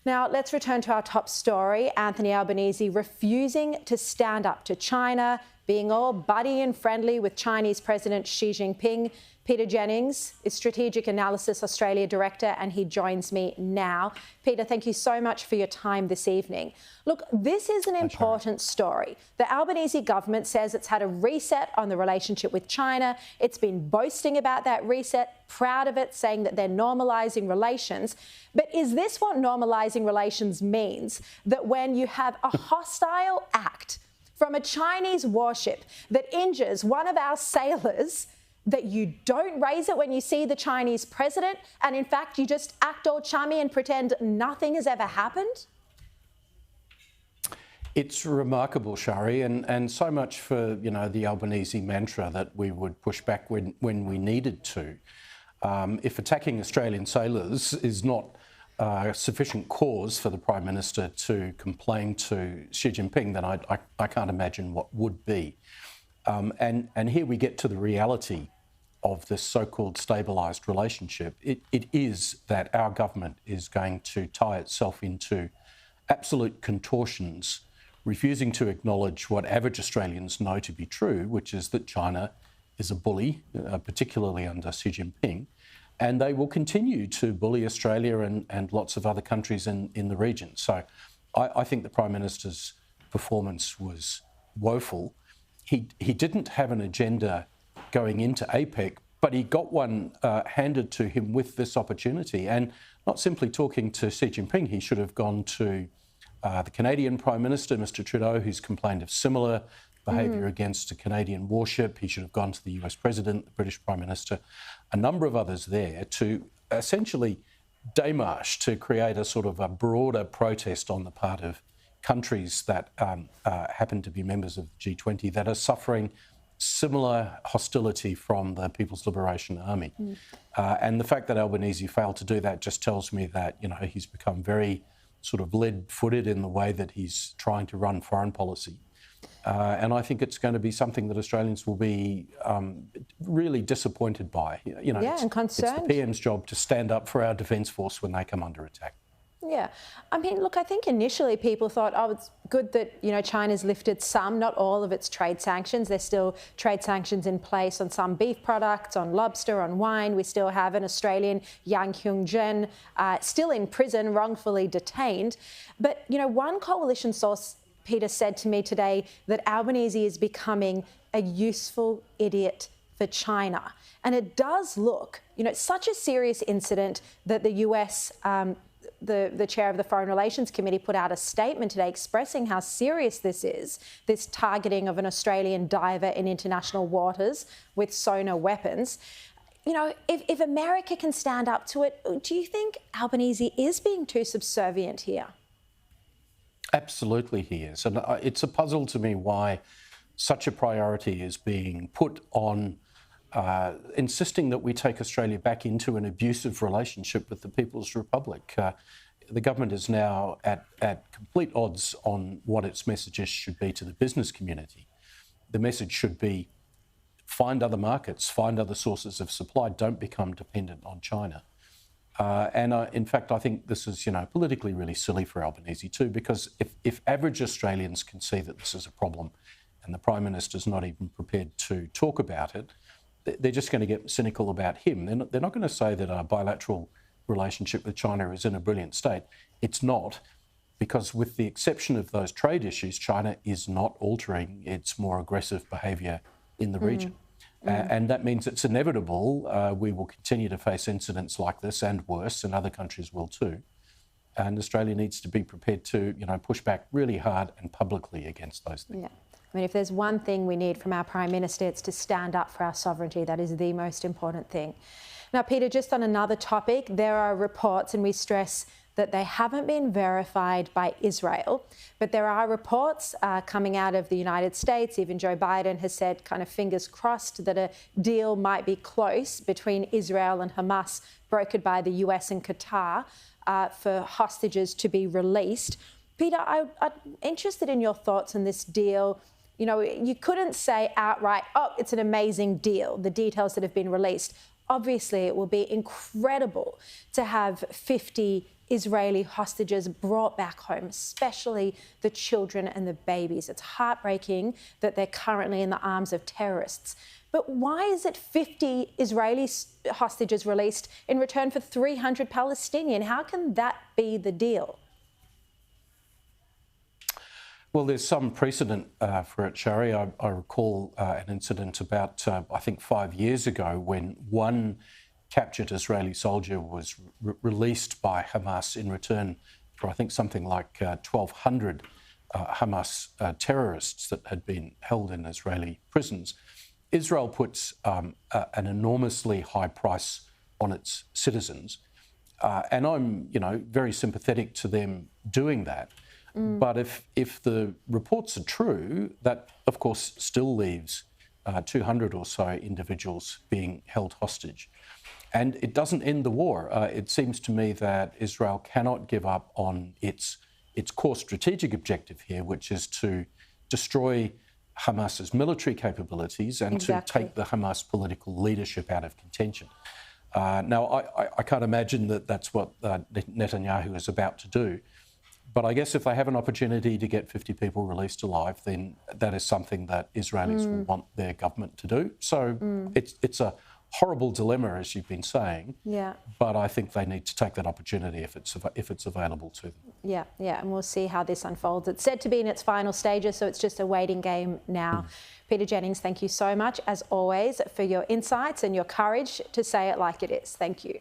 Now, let's return to our top story. Anthony Albanese refusing to stand up to China, being all buddy and friendly with Chinese President Xi Jinping. Peter Jennings is Strategic Analysis Australia Director, and he joins me now. Peter, thank you so much for your time this evening. Look, this is an important story. The Albanese government says it's had a reset on the relationship with China. It's been boasting about that reset, proud of it, saying that they're normalising relations. But is this what normalising relations means? That when you have a hostile act from a Chinese warship that injures one of our sailors, that you don't raise it when you see the Chinese president, and in fact you just act all chummy and pretend nothing has ever happened? It's remarkable, Sharri, and so much for, the Albanese mantra that we would push back when we needed to. If attacking Australian sailors is not sufficient cause for the Prime Minister to complain to Xi Jinping, then I can't imagine what would be. And here we get to the reality of this so-called stabilised relationship. It is that our government is going to tie itself into absolute contortions, refusing to acknowledge what average Australians know to be true, which is that China is a bully, particularly under Xi Jinping, and they will continue to bully Australia and lots of other countries in the region. So I think the Prime Minister's performance was woeful. He didn't have an agenda going into APEC, but he got one handed to him with this opportunity. And not simply talking to Xi Jinping, he should have gone to the Canadian Prime Minister, Mr Trudeau, who's complained of similar behaviour against a Canadian warship. He should have gone to the US President, the British Prime Minister, a number of others there to essentially démarche, to create a sort of a broader protest on the part of countries that happen to be members of the G20 that are suffering similar hostility from the People's Liberation Army. And the fact that Albanese failed to do that just tells me that, he's become very sort of lead-footed in the way that he's trying to run foreign policy. And I think it's going to be something that Australians will be really disappointed by. And concerned. It's the PM's job to stand up for our Defence Force when they come under attack. Yeah. I mean, look, I think initially people thought, it's good that, China's lifted some, not all of its trade sanctions. There's still trade sanctions in place on some beef products, on lobster, on wine. We still have an Australian, Yang Hyung-jin, still in prison, wrongfully detained. But, one coalition source, Peter, said to me today that Albanese is becoming a useful idiot for China. And it does look, such a serious incident that the US... The chair of the Foreign Relations Committee put out a statement today expressing how serious this is, this targeting of an Australian diver in international waters with sonar weapons. If America can stand up to it, do you think Albanese is being too subservient here? Absolutely he is. And it's a puzzle to me why such a priority is being put on insisting that we take Australia back into an abusive relationship with the People's Republic. The government is now at complete odds on what its messages should be to the business community. The message should be find other markets, find other sources of supply, don't become dependent on China. In fact, I think this is, politically really silly for Albanese too, because if average Australians can see that this is a problem and the Prime Minister's not even prepared to talk about it, they're just going to get cynical about him. They're not going to say that our bilateral relationship with China is in a brilliant state. It's not, because with the exception of those trade issues, China is not altering its more aggressive behaviour in the region. And that means it's inevitable. We will continue to face incidents like this and worse, and other countries will too. And Australia needs to be prepared to, push back really hard and publicly against those things. Yeah. I mean, if there's one thing we need from our Prime Minister, it's to stand up for our sovereignty. That is the most important thing. Now, Peter, just on another topic, there are reports, and we stress that they haven't been verified by Israel, but there are reports coming out of the United States. Even Joe Biden has said, kind of fingers crossed, that a deal might be close between Israel and Hamas, brokered by the US and Qatar, for hostages to be released. Peter, I'm interested in your thoughts on this deal. You couldn't say outright, it's an amazing deal, the details that have been released. Obviously, it will be incredible to have 50 Israeli hostages brought back home, especially the children and the babies. It's heartbreaking that they're currently in the arms of terrorists. But why is it 50 Israeli hostages released in return for 300 Palestinian? How can that be the deal? Well, there's some precedent for it, Sharri. I recall an incident about, I think, 5 years ago when one captured Israeli soldier was released by Hamas in return for, I think, something like 1,200 Hamas terrorists that had been held in Israeli prisons. Israel puts an enormously high price on its citizens, and I'm, very sympathetic to them doing that. But if the reports are true, that of course still leaves 200 or so individuals being held hostage. And it doesn't end the war. It seems to me that Israel cannot give up on its core strategic objective here, which is to destroy Hamas's military capabilities and to take the Hamas political leadership out of contention. Now, I can't imagine that that's what Netanyahu is about to do. But I guess if they have an opportunity to get 50 people released alive, then that is something that Israelis will want their government to do. So it's a horrible dilemma, as you've been saying. Yeah. But I think they need to take that opportunity if it's available to them. Yeah, and we'll see how this unfolds. It's said to be in its final stages, so it's just a waiting game now. Peter Jennings, thank you so much, as always, for your insights and your courage to say it like it is. Thank you.